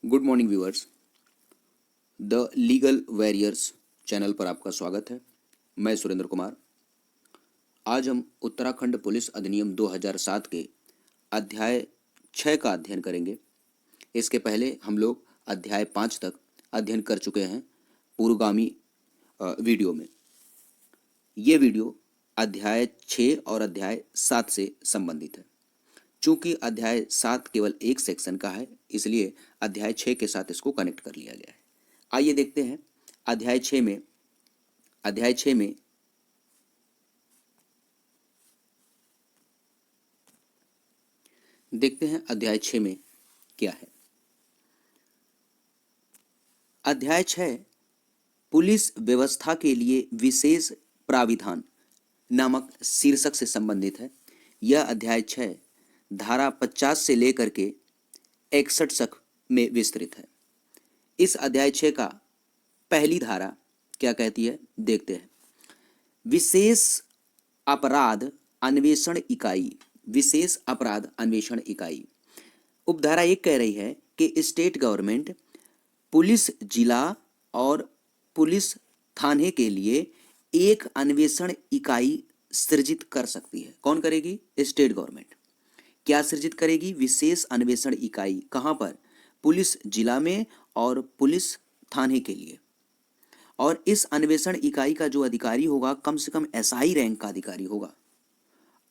Good morning viewers, the legal warriors channel पर आपका स्वागत है। मैं सुरेंद्र कुमार। आज हम उत्तराखंड पुलिस अधिनियम 2007 के अध्याय 6 का अध्ययन करेंगे। इसके पहले हम लोग अध्याय 5 तक अध्ययन कर चुके हैं पूर्वगामी वीडियो में। ये वीडियो अध्याय 6 और अध्याय 7 से संबंधित है। चूंकि अध्याय 7 केवल एक सेक्शन का है, इसलिए अध्याय 6 के साथ इसको कनेक्ट कर लिया गया है। आइए देखते हैं अध्याय 6 में देखते हैं अध्याय 6 में क्या है। अध्याय 6 पुलिस व्यवस्था के लिए विशेष प्राविधान नामक शीर्षक से संबंधित है। यह अध्याय 6 धारा 50 से लेकर के 61 तक में विस्तृत है। इस अध्याय 6 का पहली धारा क्या कहती है, देखते हैं। विशेष अपराध अन्वेषण इकाई। विशेष अपराध अन्वेषण इकाई। उपधारा 1 कह रही है कि स्टेट गवर्नमेंट पुलिस जिला और पुलिस थाने के लिए एक अन्वेषण इकाई सृजित कर सकती है। कौन करेगी? State government. क्या सृजित करेगी? विशेष अन्वेषण इकाई। कहां पर? पुलिस जिला में और पुलिस थाने के लिए। और इस अन्वेषण इकाई का जो अधिकारी होगा कम से कम एसआई रैंक का अधिकारी होगा।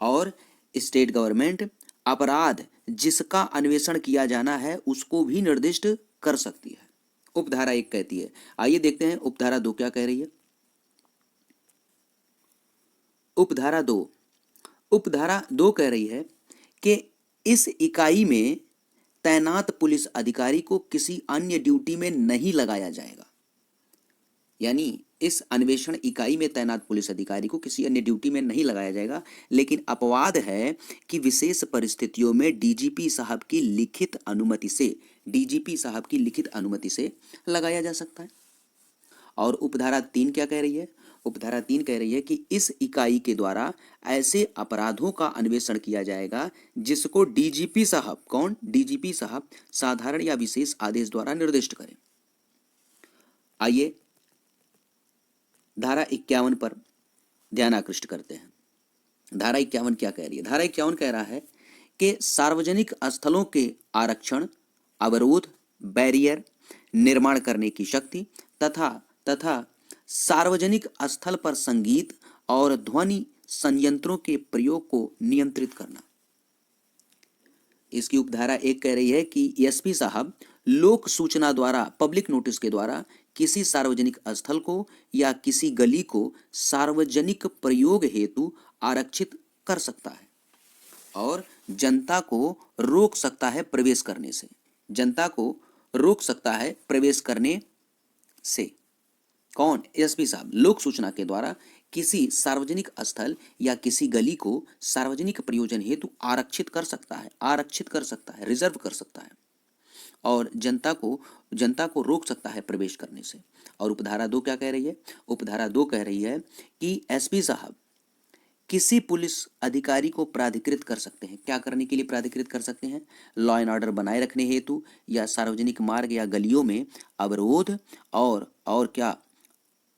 और स्टेट गवर्नमेंट अपराध जिसका अन्वेषण किया जाना है उसको भी निर्दिष्ट कर सकती है। उपधारा 1 कहती है। आइए देखते हैं उपधारा 2 क्या कह रही है। उपधारा 2 कह रही है कि इस इकाई में तैनात पुलिस अधिकारी को किसी अन्य ड्यूटी में नहीं लगाया जाएगा। यानी इस अन्वेषण इकाई में तैनात पुलिस अधिकारी को किसी अन्य ड्यूटी में नहीं लगाया जाएगा, लेकिन अपवाद है कि विशेष परिस्थितियों में डीजीपी साहब की लिखित अनुमति से लगाया जा सकता है। और उपधारा 3 क्या कह रही है? उपधारा 3 कह रही है कि इस इकाई के द्वारा ऐसे अपराधों का अन्वेषण किया जाएगा जिसको डीजीपी साहब, कौन? डीजीपी साहब साधारण या विशेष आदेश द्वारा निर्दिष्ट करें। आइए धारा 51 पर ध्यान आकृष्ट करते हैं। धारा 51 क्या कह रही है? धारा 51 कह रहा है कि सार्वजनिक स्थलों के आरक्षण, अवरोध, बैरियर निर्माण करने की शक्ति तथा सार्वजनिक स्थल पर संगीत और ध्वनि संयंत्रों के प्रयोग को नियंत्रित करना। इसकी उपधारा 1 कह रही है कि एसपी साहब लोक सूचना द्वारा, पब्लिक नोटिस के द्वारा किसी सार्वजनिक स्थल को या किसी गली को सार्वजनिक प्रयोग हेतु आरक्षित कर सकता है और जनता को रोक सकता है प्रवेश करने से। जनता को रोक सकता है प्रवेश करने से। कौन? एसपी साहब लोक सूचना के द्वारा किसी सार्वजनिक स्थल या किसी गली को सार्वजनिक प्रयोजन हेतु आरक्षित कर सकता है, रिजर्व कर सकता है और जनता को रोक सकता है प्रवेश करने से। और उपधारा 2 क्या कह रही है? उपधारा 2 कह रही है कि एसपी साहब किसी पुलिस अधिकारी को प्राधिकृत कर सकते हैं। क्या करने के लिए प्राधिकृत कर सकते हैं? लॉ एंड ऑर्डर बनाए रखने हेतु या सार्वजनिक मार्ग या गलियों में अवरोध और क्या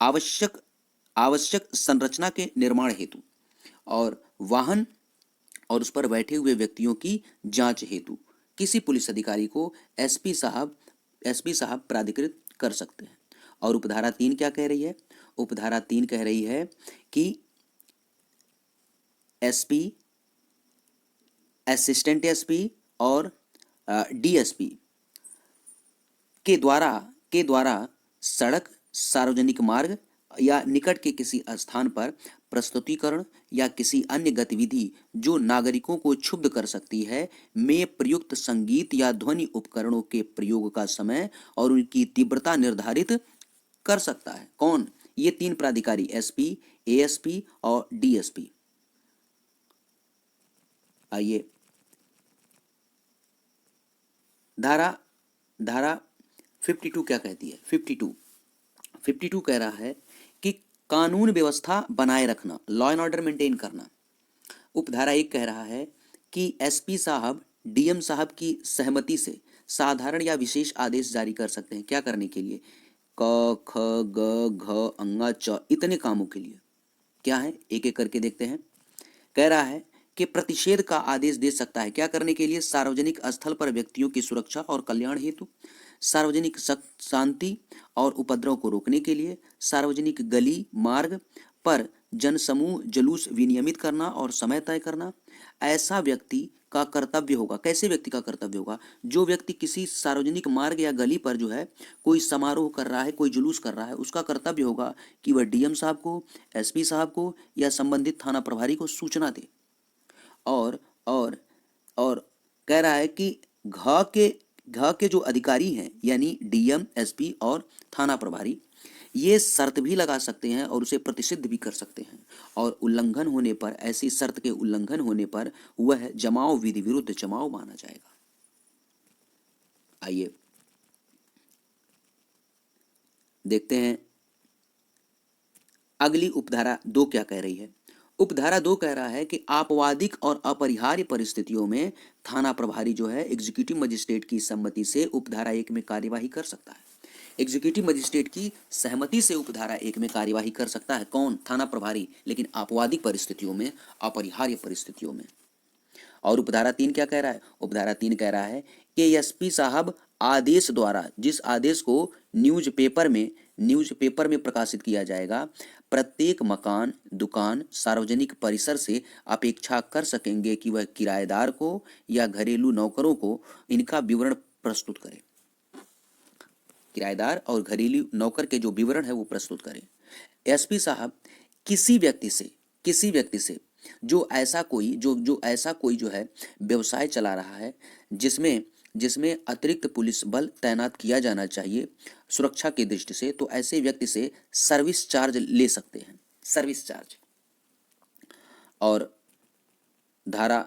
आवश्यक संरचना के निर्माण हेतु और वाहन और उस पर बैठे हुए व्यक्तियों की जांच हेतु किसी पुलिस अधिकारी को एसपी साहब प्राधिकृत कर सकते हैं। और उपधारा 3 क्या कह रही है? उपधारा 3 कह रही है कि एसपी, असिस्टेंट एसपी और डीएसपी के द्वारा सड़क, सार्वजनिक मार्ग या निकट के किसी स्थान पर प्रस्तुतिकरण या किसी अन्य गतिविधि जो नागरिकों को क्षुब्ध कर सकती है में प्रयुक्त संगीत या ध्वनि उपकरणों के प्रयोग का समय और उनकी तीव्रता निर्धारित कर सकता है। कौन? ये 3 प्राधिकारी, एसपी, एएसपी और डीएसपी। आइए धारा 52 क्या कहती है? 52 कह रहा है कि कानून व्यवस्था बनाए रखना, लॉ एंड ऑर्डर मेंटेन करना। उपधारा 1 कह रहा है कि एसपी साहब डीएम साहब की सहमति से साधारण या विशेष आदेश जारी कर सकते हैं। क्या करने के लिए? क ख ग घ अंगा च इतने कामों के लिए। क्या है, एक एक करके देखते हैं। कह रहा है कि प्रतिषेध का आदेश दे सकता है। क्या करने के लिए? सार्वजनिक स्थल पर व्यक्तियों की सुरक्षा और कल्याण हेतु, सार्वजनिक शांति और उपद्रव को रोकने के लिए, सार्वजनिक गली मार्ग पर जनसमूह जुलूस विनियमित करना और समय तय करना। ऐसा व्यक्ति का कर्तव्य होगा। कैसे व्यक्ति का कर्तव्य होगा? जो व्यक्ति किसी सार्वजनिक मार्ग या गली पर जो है कोई समारोह कर रहा है, कोई जुलूस कर रहा है, उसका कर्तव्य होगा कि वह डीएम साहब को, एसपी साहब को या संबंधित थाना प्रभारी को सूचना दे। और और और कह रहा है कि घ के जो अधिकारी हैं यानी डीएम, एसपी और थाना प्रभारी, ये शर्त भी लगा सकते हैं और उसे प्रतिषिद्ध भी कर सकते हैं। और उल्लंघन होने पर, ऐसी शर्त के उल्लंघन होने पर वह जमाव विधि विरुद्ध जमाव माना जाएगा। आइए देखते हैं अगली उपधारा 2 क्या कह रही है। उपधारा 2 कह रहा है कि आपवादिक और अपरिहार्य परिस्थितियों में थाना प्रभारी जो है एग्जीक्यूटिव मजिस्ट्रेट की सम्मति से उपधारा 1 में कार्यवाही कर सकता है। एग्जीक्यूटिव मजिस्ट्रेट की सहमति से उपधारा 1 में कार्यवाही कर सकता है। कौन? थाना प्रभारी, लेकिन आपवादिक परिस्थितियों में, अपरिहार्य परिस्थितियों में। और उपधारा 3 क्या कह रहा है? उपधारा 3 कह रहा है कि एसपी साहब आदेश द्वारा, जिस आदेश को न्यूज़पेपर में प्रकाशित किया जाएगा, प्रत्येक मकान, दुकान, सार्वजनिक परिसर से अपेक्षा कर सकेंगे कि वह किराएदार को या घरेलू नौकरों को इनका विवरण प्रस्तुत करें। किराएदार और घरेलू नौकर के जो विवरण है वो प्रस्तुत करें। एसपी साहब किसी व्यक्ति से जो ऐसा कोई जो है व्यवसाय चला रहा है जिसमें अतिरिक्त पुलिस बल तैनात किया जाना चाहिए सुरक्षा की दृष्टि से, तो ऐसे व्यक्ति से सर्विस चार्ज ले सकते हैं, सर्विस चार्ज। और धारा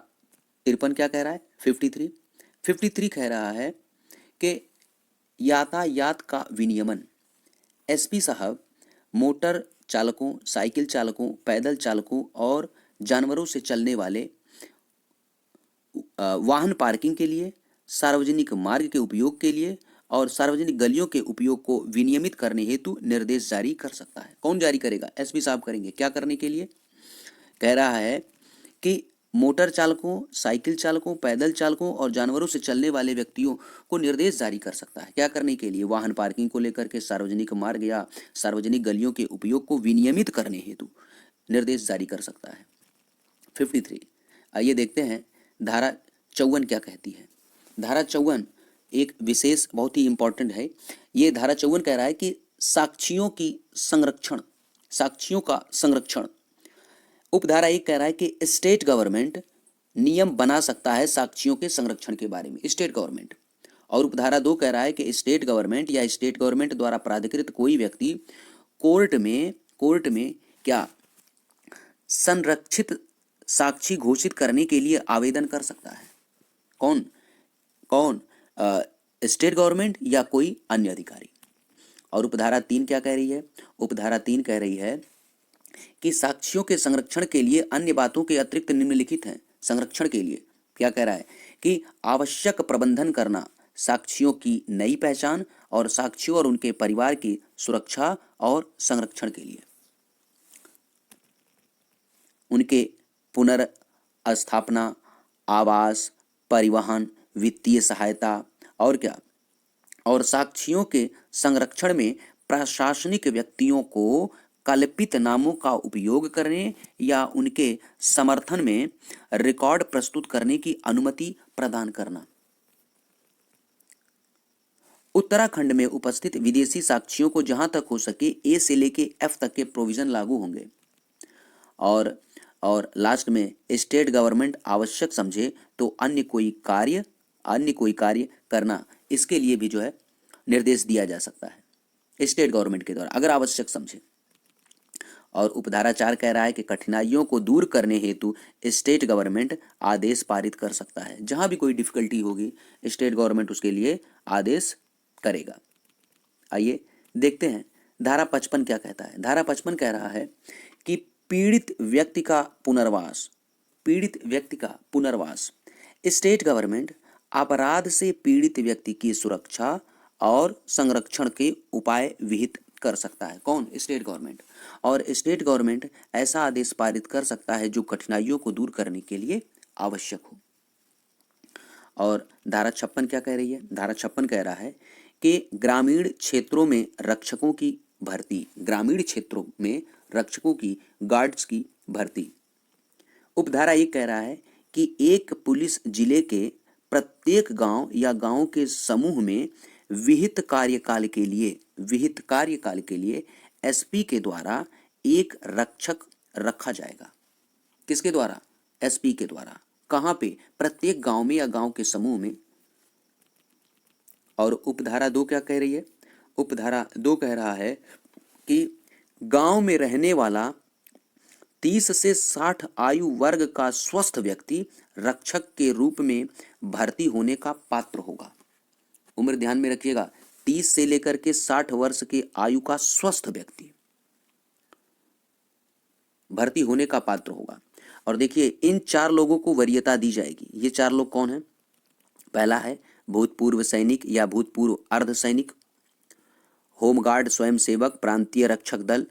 53 क्या कह रहा है? 53 कह रहा है कि यातायात का विनियमन एसपी साहब मोटर चालकों, साइकिल चालकों, पैदल चालकों और जानवरों से चलने वाले वाहन पार्किंग के लिए, सार्वजनिक मार्ग के उपयोग के लिए और सार्वजनिक गलियों के उपयोग को विनियमित करने हेतु निर्देश जारी कर सकता है। कौन जारी करेगा? एसपी साहब करेंगे। क्या करने के लिए? कह रहा है कि मोटर चालकों, साइकिल चालकों, पैदल चालकों और जानवरों से चलने वाले व्यक्तियों को निर्देश जारी कर सकता है। क्या करने के लिए? वाहन पार्किंग को लेकर के, सार्वजनिक मार्ग या सार्वजनिक गलियों के उपयोग को विनियमित करने हेतु निर्देश जारी कर सकता है। 53। आइए देखते हैं धारा 54 क्या कहती है। धारा 54 एक विशेष बहुत ही इंपॉर्टेंट है। ये धारा 54 कह रहा है कि साक्ष्यों का संरक्षण। उपधारा 1 कह रहा है कि स्टेट गवर्नमेंट नियम बना सकता है साक्ष्यों के संरक्षण के बारे में, स्टेट गवर्नमेंट। और उपधारा 2 कह रहा है कि स्टेट गवर्नमेंट या स्टेट गवर्नमेंट द्वारा प्राधिकृत कोई व्यक्ति कोर्ट में क्या संरक्षित साक्षी घोषित करने के लिए आवेदन कर सकता है। कौन? स्टेट गवर्नमेंट या कोई अन्य अधिकारी। और उपधारा 3 क्या कह रही है? उपधारा 3 कह रही है कि साक्ष्यों के संरक्षण के लिए अन्य बातों के अतिरिक्त निम्नलिखित हैं। संरक्षण के लिए क्या कह रहा है? कि आवश्यक प्रबंधन करना, साक्ष्यों की नई पहचान और साक्ष्यों और उनके परिवार की सुरक्षा और संरक्षण के लिए, उनके पुनर्स्थापना, आवास, परिवहन, वित्तीय सहायता और क्या, और साक्ष्यों के संरक्षण में प्रशासनिक व्यक्तियों को कल्पित नामों का उपयोग करने या उनके समर्थन में रिकॉर्ड प्रस्तुत करने की अनुमति प्रदान करना। उत्तराखंड में उपस्थित विदेशी साक्ष्यों को जहां तक हो सके ए से लेके एफ तक के प्रोविजन लागू होंगे। और लास्ट में स्टेट गवर्नमेंट आवश्यक समझे तो अन्य कोई कार्य करना, इसके लिए भी जो है निर्देश दिया जा सकता है स्टेट गवर्नमेंट के द्वारा, अगर आवश्यक समझे। और उपधारा 4 कह रहा है कि कठिनाइयों को दूर करने हेतु स्टेट गवर्नमेंट आदेश पारित कर सकता है। जहां भी कोई डिफिकल्टी होगी स्टेट गवर्नमेंट उसके लिए आदेश करेगा। आइए देखते हैं धारा 55 क्या कहता है। धारा 55 कह रहा है कि पीड़ित व्यक्ति का पुनर्वास, स्टेट गवर्नमेंट अपराध से पीड़ित व्यक्ति की सुरक्षा और संरक्षण के उपाय विहित कर सकता है। कौन? State government. और स्टेट गवर्नमेंट ऐसा आदेश पारित कर सकता है जो कठिनाइयों को दूर करने के लिए आवश्यक हो। और धारा 56 क्या कह रही है? धारा 56 कह रहा है कि ग्रामीण क्षेत्रों में रक्षकों की भर्ती, ग्रामीण क्षेत्रों में रक्षकों की, गार्ड्स की भर्ती। उपधारा 1 कह रहा है कि एक पुलिस जिले के प्रत्येक गांव या गांव के समूह में विहित कार्यकाल के लिए एसपी के द्वारा एक रक्षक रखा जाएगा। किसके द्वारा? एसपी के द्वारा। कहाँ पे? प्रत्येक गांव में या गांव के समूह में। और उपधारा 2 क्या कह रही है? उपधारा 2 कह रहा है कि गांव में रहने वाला 30 से 60 आयु वर्ग का स्वस्थ व्यक्ति रक्षक के रूप में भर्ती होने का पात्र होगा। उम्र ध्यान में रखिएगा, 30 से लेकर के 60 वर्ष के आयु का स्वस्थ व्यक्ति भर्ती होने का पात्र होगा। और देखिए, इन 4 लोगों को वरीयता दी जाएगी। ये 4 लोग कौन हैं? पहला है भूतपूर्व सैनिक या भूतपूर्व अर्धसैनिक, होमगार्ड स्वयंसेवक प्रांतीय रक्षक दल,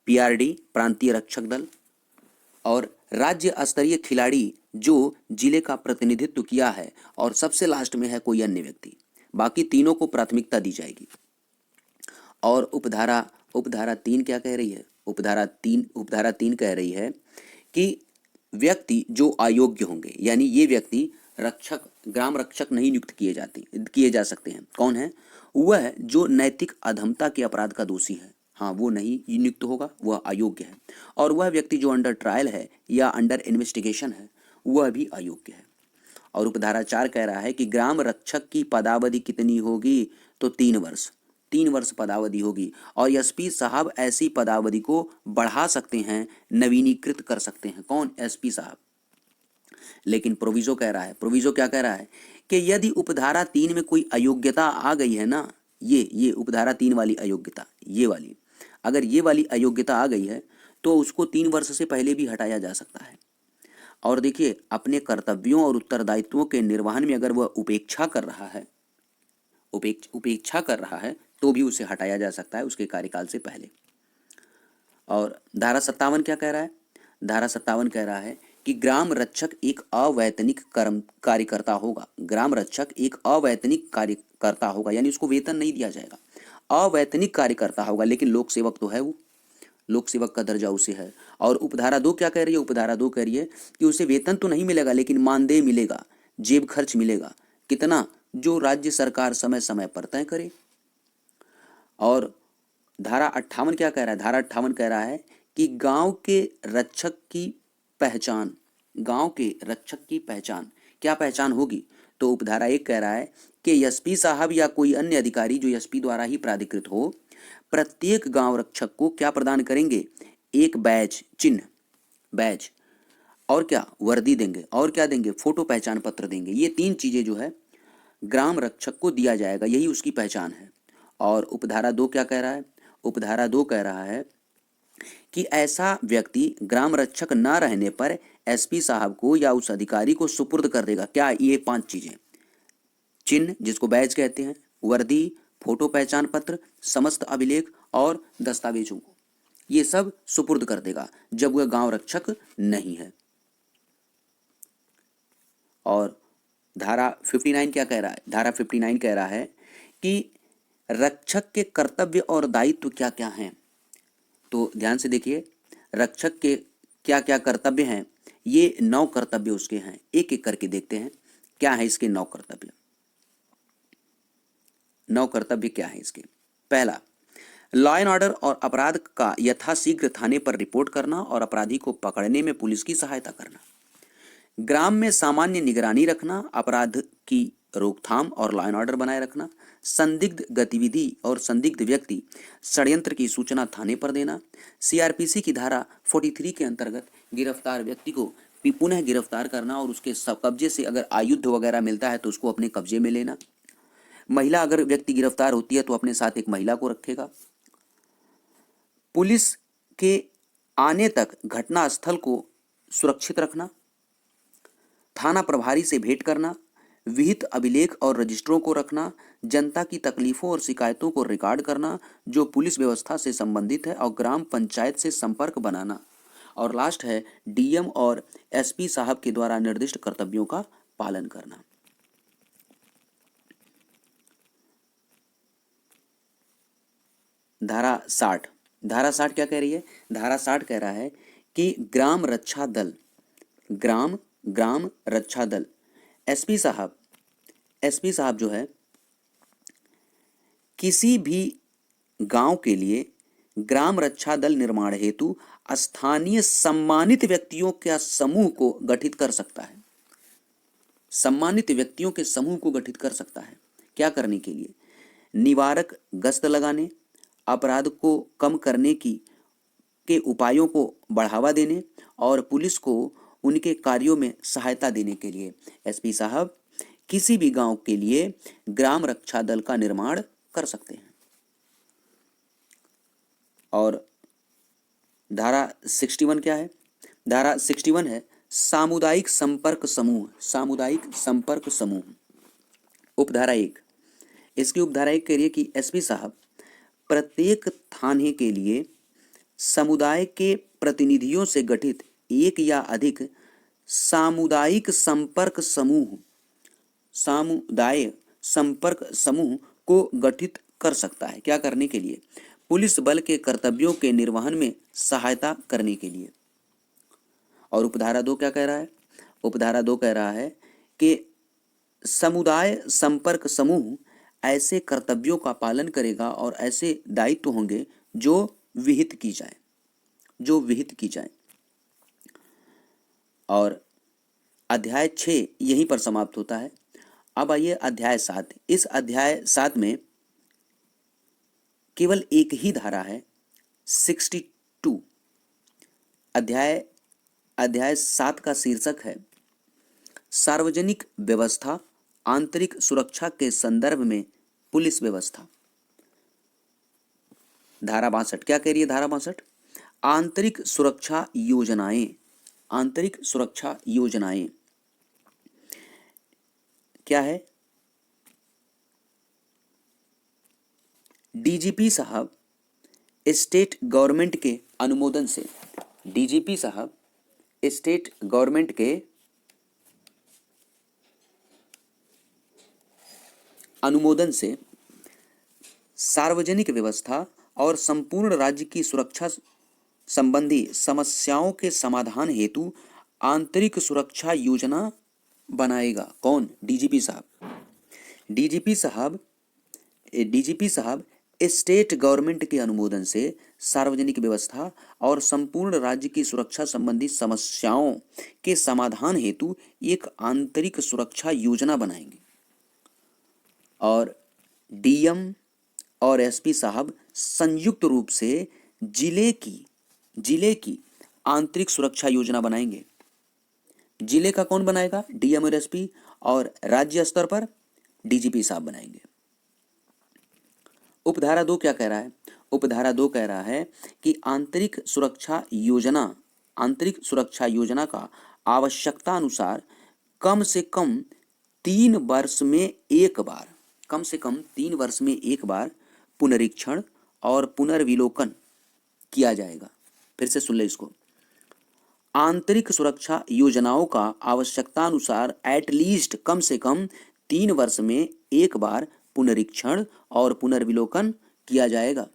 पीआरडी प्रांतीय रक्षक दल, और राज्य स्तरीय खिलाड़ी जो जिले का प्रतिनिधित्व किया है, और सबसे लास्ट में है कोई अन्य व्यक्ति। बाकी तीनों को प्राथमिकता दी जाएगी। और उपधारा 3 क्या कह रही है? उपधारा 3 कह रही है कि व्यक्ति जो अयोग्य होंगे, यानी ये व्यक्ति रक्षक, ग्राम रक्षक नहीं नियुक्त किए जा सकते हैं। कौन है? वह जो नैतिक अधमता के अपराध का दोषी है, हाँ, वो नहीं नियुक्त होगा, वह अयोग्य है। और वह व्यक्ति जो अंडर ट्रायल है या अंडर इन्वेस्टिगेशन है, वह भी अयोग्य है। और उपधारा 4 कह रहा है कि ग्राम रक्षक की पदावधि कितनी होगी? तो 3 वर्ष, 3 वर्ष पदावधि होगी। और एसपी साहब ऐसी पदावधि को बढ़ा सकते हैं, नवीनीकृत कर सकते हैं। कौन? एसपी साहब। लेकिन प्रोविजो कह रहा है, प्रोविजो क्या कह रहा है कि यदि उपधारा 3 में कोई अयोग्यता आ गई है ना, ये उपधारा 3 वाली अयोग्यता, ये वाली, अगर ये वाली अयोग्यता आ गई है तो उसको 3 वर्ष से पहले भी हटाया जा सकता है। और देखिए, अपने कर्तव्यों और उत्तरदायित्वों के निर्वहन में अगर वह उपेक्षा कर रहा है तो भी उसे हटाया जा सकता है उसके कार्यकाल से पहले। और धारा 57 क्या कह रहा है? धारा 57 कह रहा है कि ग्राम रक्षक एक अवैतनिक कार्यकर्ता होगा। ग्राम रक्षक एक अवैतनिक कार्यकर्ता होगा, यानी उसको वेतन नहीं दिया जाएगा, अवैतनिक कार्यकर्ता होगा। लेकिन लोक सेवक तो है, वो लोक सेवक का दर्जा उसे है। और उपधारा 2 क्या कह रही है? उपधारा 2 कह रही है कि उसे वेतन तो नहीं मिलेगा, लेकिन मानदेय मिलेगा, जेब खर्च मिलेगा। कितना? जो राज्य सरकार समय समय पर तय करे। और धारा 58 क्या कह रहा है? धारा 58 कह रहा है कि गांव के रक्षक की पहचान, गांव के रक्षक की पहचान, क्या पहचान होगी? तो उपधारा 1 कह रहा है कि एसपी साहब या कोई अन्य अधिकारी जो एसपी द्वारा ही प्राधिकृत हो, प्रत्येक गांव रक्षक को क्या प्रदान करेंगे? एक बैज, चिन्ह, बैज, और क्या? वर्दी देंगे। और क्या देंगे? फोटो पहचान पत्र देंगे। ये 3 चीजें जो है ग्राम रक्षक को दिया जाएगा, यही उसकी पहचान है। और उपधारा 2 क्या कह रहा है? उपधारा 2 कह रहा है कि ऐसा व्यक्ति ग्राम रक्षक न रहने पर एसपी साहब को या उस अधिकारी को सुपुर्द कर देगा। क्या? ये 5 चीजें, चिन्ह जिसको बैज कहते हैं, वर्दी, फोटो पहचान पत्र, समस्त अभिलेख और दस्तावेजों को, ये सब सुपुर्द कर देगा जब वह गांव रक्षक नहीं है। और धारा 59 क्या कह रहा है? धारा 59 कह रहा है कि रक्षक के कर्तव्य और दायित्व क्या क्या हैं। तो ध्यान से देखिए, रक्षक के क्या क्या कर्तव्य हैं। ये 9 कर्तव्य उसके हैं। एक एक करके देखते हैं क्या है इसके 9 कर्तव्य। 9 कर्तव्य क्या है इसके? पहला, लॉ एंड ऑर्डर और अपराध का यथाशीघ्र थाने पर रिपोर्ट करना और अपराधी को पकड़ने में पुलिस की सहायता करना। ग्राम में सामान्य निगरानी रखना, अपराध की रोकथाम और लॉ एंड ऑर्डर बनाए रखना। संदिग्ध गतिविधि और संदिग्ध व्यक्ति षड्यंत्र की सूचना थाने पर देना। सीआरपीसी की धारा 43 के अंतर्गत गिरफ्तार व्यक्ति को पुनः गिरफ्तार करना और उसके कब्जे से अगर आयुध वगैरह मिलता है तो उसको अपने कब्जे में लेना। महिला, अगर व्यक्ति गिरफ्तार होती है तो अपने साथ एक महिला को रखेगा। पुलिस के आने तक घटनास्थल को सुरक्षित रखना। थाना प्रभारी से भेंट करना, विहित अभिलेख और रजिस्टरों को रखना, जनता की तकलीफों और शिकायतों को रिकॉर्ड करना जो पुलिस व्यवस्था से संबंधित है, और ग्राम पंचायत से संपर्क बनाना। और लास्ट है डीएम और एसपी साहब के द्वारा निर्दिष्ट कर्तव्यों का पालन करना। धारा 60, धारा 60 क्या कह रही है? धारा 60 कह रहा है कि ग्राम रक्षा दल, ग्राम रक्षा दल, एसपी साहब जो है किसी भी गांव के लिए ग्राम रक्षा दल निर्माण हेतु स्थानीय सम्मानित व्यक्तियों के समूह को गठित कर सकता है। सम्मानित व्यक्तियों के समूह को गठित कर सकता है। क्या करने के लिए? निवारक गश्त लगाने, अपराध को कम करने के उपायों को बढ़ावा देने और पुलिस को उनके कार्यों में सहायता देने के लिए एसपी साहब किसी भी गांव के लिए ग्राम रक्षा दल का निर्माण कर सकते हैं। और धारा 61 क्या है? धारा 61 है सामुदायिक संपर्क समूह, सामुदायिक संपर्क समूह। उपधारा 1, इसकी उपधारा 1 कह रही है कि एसपी साहब प्रत्येक थाने के लिए समुदाय के प्रतिनिधियों से गठित एक या अधिक सामुदायिक संपर्क समूह को गठित कर सकता है। क्या करने के लिए? पुलिस बल के कर्तव्यों के निर्वहन में सहायता करने के लिए। और उपधारा 2 क्या कह रहा है? उपधारा 2 कह रहा है कि समुदाय संपर्क समूह ऐसे कर्तव्यों का पालन करेगा और ऐसे दायित्व होंगे जो विहित की जाए। और अध्याय 6 यहीं पर समाप्त होता है। अब आइए अध्याय 7। इस अध्याय 7 में केवल एक ही धारा है, 62। अध्याय 7 का शीर्षक है सार्वजनिक व्यवस्था, आंतरिक सुरक्षा के संदर्भ में पुलिस व्यवस्था। धारा 62 क्या कह रही है? धारा 62 आंतरिक सुरक्षा योजनाएं क्या है? डीजीपी साहब स्टेट गवर्नमेंट के अनुमोदन से, डीजीपी साहब स्टेट गवर्नमेंट के अनुमोदन से सार्वजनिक व्यवस्था और संपूर्ण राज्य की सुरक्षा संबंधी समस्याओं के समाधान हेतु आंतरिक सुरक्षा योजना बनाएगा। कौन? डीजीपी साहब स्टेट गवर्नमेंट के अनुमोदन से सार्वजनिक व्यवस्था और संपूर्ण राज्य की सुरक्षा संबंधी समस्याओं के समाधान हेतु एक आंतरिक सुरक्षा योजना बनाएंगे। और डीएम और एसपी साहब संयुक्त रूप से जिले की आंतरिक सुरक्षा योजना बनाएंगे। जिले का कौन बनाएगा? डीएम और एसपी। और राज्य स्तर पर डीजीपी साहब बनाएंगे। उपधारा 2 क्या कह रहा है? उपधारा 2 कह रहा है कि आंतरिक सुरक्षा योजना का आवश्यकता अनुसार कम से कम 3 वर्ष में एक बार पुनरीक्षण और पुनर्विलोकन किया जाएगा। फिर से सुन ले इसको। आंतरिक सुरक्षा योजनाओं का आवश्यकता अनुसार एटलीस्ट कम से कम 3 वर्ष में एक बार पुनरीक्षण और पुनर्विलोकन किया जाएगा।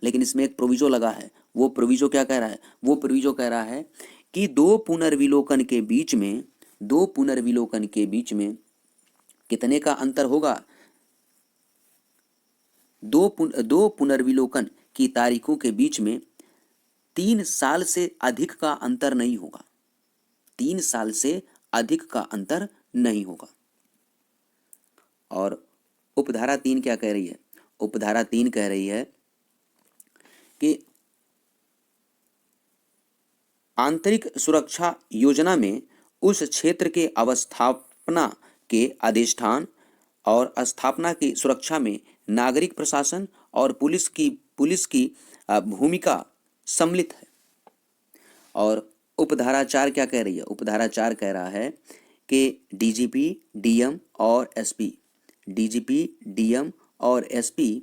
लेकिन इसमें एक प्रोविजो लगा है। वो प्रोविजो क्या कह रहा है? वो प्रोविजो कह रहा है कि दो पुनर्विलोकन के बीच में कितने का अंतर होगा? दो पुनर्विलोकन की तारीखों के बीच में 3 साल से अधिक का अंतर नहीं होगा। 3 साल से अधिक का अंतर नहीं होगा। और उपधारा 3 क्या कह रही है? उपधारा 3 कह रही है कि आंतरिक सुरक्षा योजना में उस क्षेत्र के अवस्थापना के अधिष्ठान और स्थापना की सुरक्षा में नागरिक प्रशासन और पुलिस की भूमिका सम्मिलित है। और उपधारा 4 क्या कह रही है? उपधारा 4 कह रहा है के डीजीपी, डीएम और एसपी, डीजीपी, डीएम और एसपी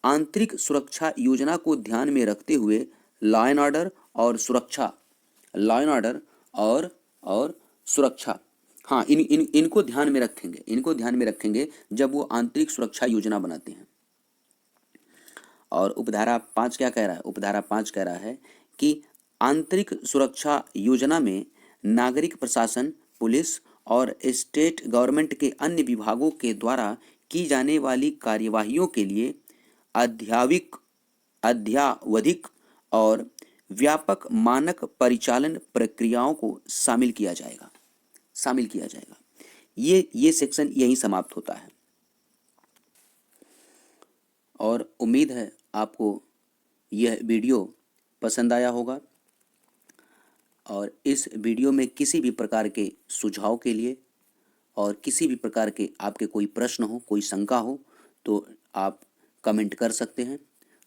आंतरिक सुरक्षा योजना को ध्यान में रखते हुए लॉ एंड ऑर्डर और सुरक्षा, लॉ एंड ऑर्डर और सुरक्षा, हाँ, इनको ध्यान में रखेंगे, इनको ध्यान में रखेंगे जब वो आंतरिक सुरक्षा योजना बनाते हैं। और उपधारा 5 क्या कह रहा है? उपधारा 5 कह रहा है कि आंतरिक सुरक्षा योजना में नागरिक प्रशासन, पुलिस और स्टेट गवर्नमेंट के अन्य विभागों के द्वारा की जाने वाली कार्यवाहियों के लिए अद्यावधिक और व्यापक मानक परिचालन प्रक्रियाओं को शामिल किया जाएगा, शामिल किया जाएगा। ये सेक्शन यहीं समाप्त होता है। और उम्मीद है आपको यह वीडियो पसंद आया होगा। और इस वीडियो में किसी भी प्रकार के सुझाव के लिए और किसी भी प्रकार के आपके कोई प्रश्न हो, कोई शंका हो, तो आप कमेंट कर सकते हैं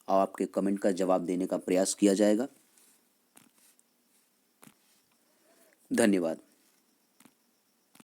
और आपके कमेंट का जवाब देने का प्रयास किया जाएगा। धन्यवाद।